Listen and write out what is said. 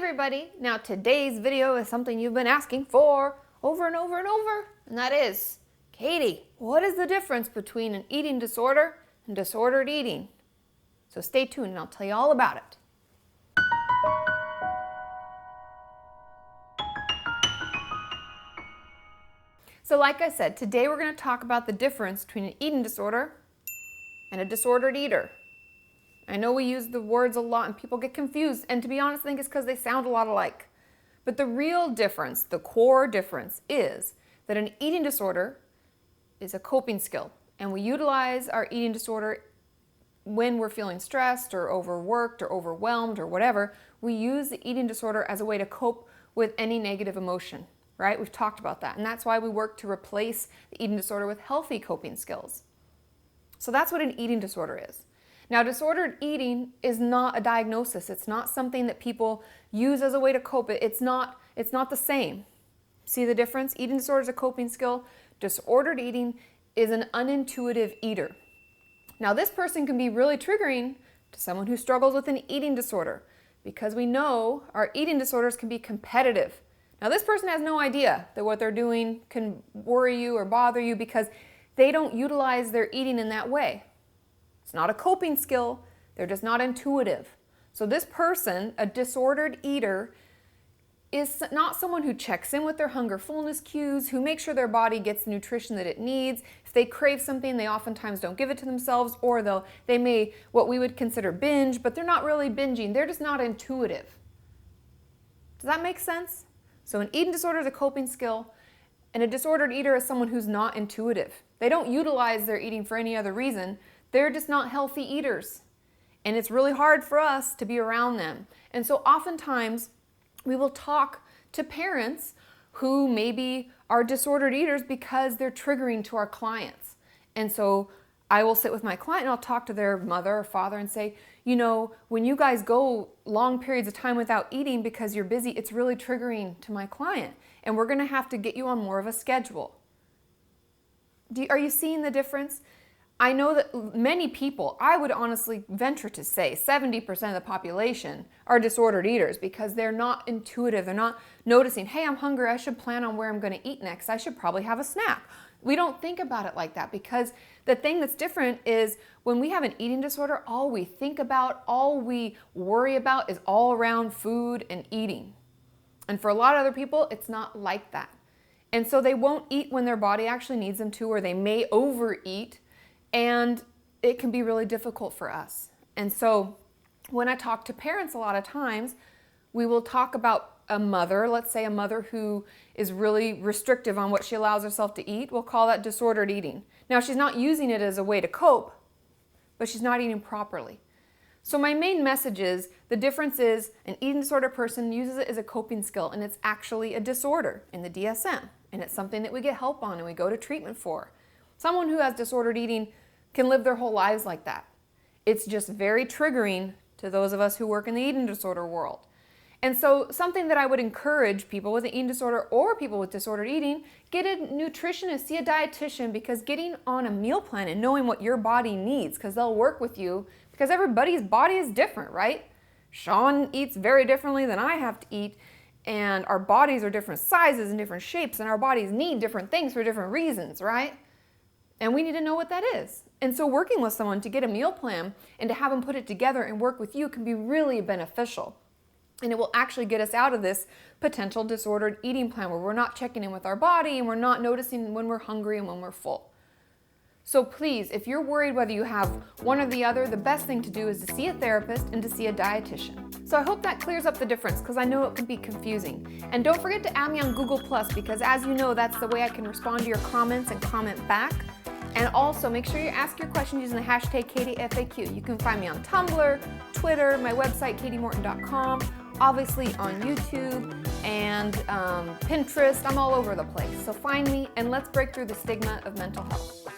everybody! Now today's video is something you've been asking for over and over and over, and that is, Katie, what is the difference between an eating disorder and disordered eating? So stay tuned and I'll tell you all about it. So like I said, today we're going to talk about the difference between an eating disorder and a disordered eater. I know we use the words a lot and people get confused, and to be honest, I think it's because they sound a lot alike. But the real difference, the core difference, is that an eating disorder is a coping skill, and we utilize our eating disorder when we're feeling stressed or overworked or overwhelmed or whatever. We use the eating disorder as a way to cope with any negative emotion, right? We've talked about that, and that's why we work to replace the eating disorder with healthy coping skills. So that's what an eating disorder is. Now, disordered eating is not a diagnosis. It's not something that people use as a way to cope. It's not the same. See the difference? Eating disorder is a coping skill. Disordered eating is an unintuitive eater. Now, this person can be really triggering to someone who struggles with an eating disorder, because we know our eating disorders can be competitive. Now, this person has no idea that what they're doing can worry you or bother you because they don't utilize their eating in that way. It's not a coping skill, they're just not intuitive. So this person, a disordered eater, is not someone who checks in with their hunger fullness cues, who makes sure their body gets the nutrition that it needs. If they crave something, they oftentimes don't give it to themselves, or they may, what we would consider binge, but they're not really binging, they're just not intuitive. Does that make sense? So an eating disorder is a coping skill, and a disordered eater is someone who's not intuitive. They don't utilize their eating for any other reason. They're just not healthy eaters. And it's really hard for us to be around them. And so oftentimes we will talk to parents who maybe are disordered eaters because they're triggering to our clients. And so I will sit with my client and I'll talk to their mother or father and say, you know, when you guys go long periods of time without eating because you're busy, it's really triggering to my client. And we're going to have to get you on more of a schedule. Are you seeing the difference? I know that many people, I would honestly venture to say 70% of the population are disordered eaters because they're not intuitive. They're not noticing, hey, I'm hungry. I should plan on where I'm going to eat next. I should probably have a snack. We don't think about it like that because the thing that's different is when we have an eating disorder, all we think about, all we worry about is all around food and eating. And for a lot of other people, it's not like that. And so they won't eat when their body actually needs them to, or they may overeat. And it can be really difficult for us. And so when I talk to parents, a lot of times we will talk about a mother, let's say a mother who is really restrictive on what she allows herself to eat. We'll call that disordered eating. Now, she's not using it as a way to cope, but she's not eating properly. So my main message is the difference is an eating disorder person uses it as a coping skill, and it's actually a disorder in the DSM. And it's something that we get help on and we go to treatment for. Someone who has disordered eating can live their whole lives like that. It's just very triggering to those of us who work in the eating disorder world. And so something that I would encourage people with an eating disorder or people with disordered eating, get a nutritionist, see a dietitian, because getting on a meal plan and knowing what your body needs, because they'll work with you, because everybody's body is different, right? Sean eats very differently than I have to eat, and our bodies are different sizes and different shapes, and our bodies need different things for different reasons, right? And we need to know what that is. And so working with someone to get a meal plan and to have them put it together and work with you can be really beneficial. And it will actually get us out of this potential disordered eating plan where we're not checking in with our body and we're not noticing when we're hungry and when we're full. So please, if you're worried whether you have one or the other, the best thing to do is to see a therapist and to see a dietitian. So I hope that clears up the difference because I know it can be confusing. And don't forget to add me on Google+, because as you know, that's the way I can respond to your comments and comment back. And also make sure you ask your questions using the hashtag KatieFAQ. You can find me on Tumblr, Twitter, my website, katiemorton.com, obviously on YouTube and Pinterest. I'm all over the place. So find me and let's break through the stigma of mental health.